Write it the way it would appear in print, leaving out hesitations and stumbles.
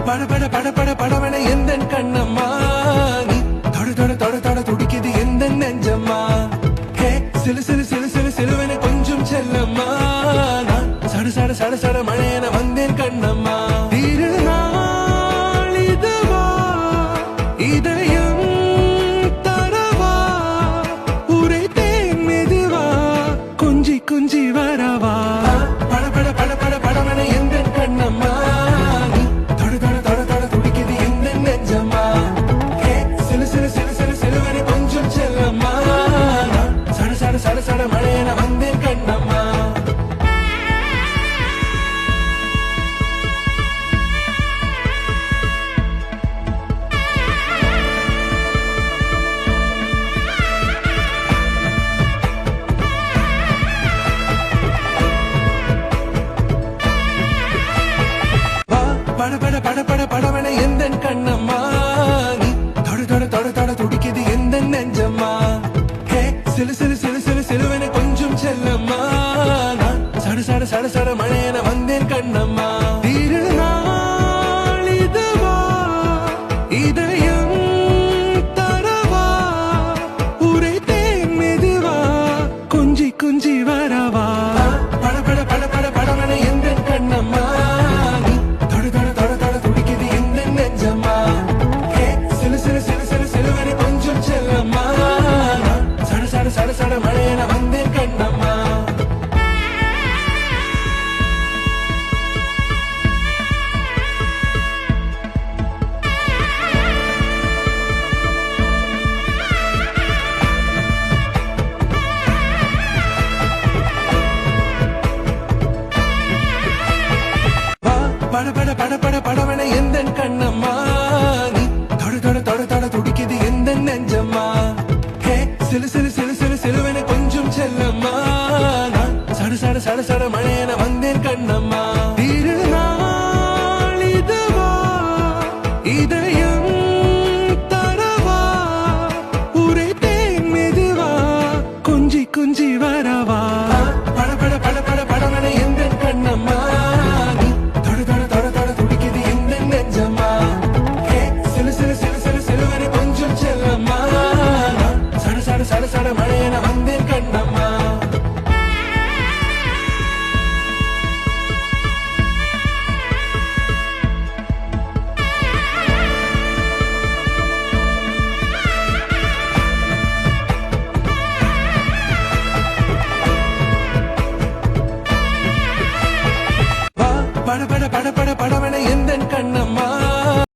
பட பட பட பட படவன எந்த கண்ணம்மா நீ தொட தொட தொட தொட துடிக்குது எந்த நெஞ்சம்மா ஹே சிலு சிலு சிலு சிலு சிலுவன கொஞ்சம் செல்லம்மா நான் சட சட சட சட மழையன வந்தேன் கண்ணம்மா திருநாள் இதுவா இதயம் தரவா உரைத்தேன் மெதுவா கொஞ்சி கொஞ்சி வரவா பட பட பட பட படவன எந்த கண்ணம்மா நீ தொட தொட தொட தொட துடிக்குது எந்த நெஞ்சம்மா ஹே சிலு சிலு சிலு சிலு சிலுவன கொஞ்சம் செல்லம்மா நான் சட சட சட சட மழையன வந்தேன் கண்ணம்மா பட பட பட பட படவன எந்த கண்ணம்மா நீ தொட தொட தொட தொட துடிக்குது எந்த நெஞ்சம்மா ஹே சிலு சிலு சிலு சிலு சிலுவன கொஞ்சம் செல்லம்மா நான் சட சட சட சட மழையன வந்தேன் கண்ணம்மா திருநாள் இதுவா இதயம் தரவா உரைத்தேன் மெதுவா கொஞ்சி கொஞ்சி வரவா பட பட பட பட படவன எந்த கண்ணம்மா நீ தொட தொட தொட தொட துடிக்குது எந்த நெஞ்சம்மா ஹே சிலு சிலு சிலு சிலு சிலுவன கொஞ்சம் செல்லம்மா நான் சட சட சட சட மழையன வந்தேன் கண்ணம்மா பட பட பட பட படவன எந்த கண்ணம்மா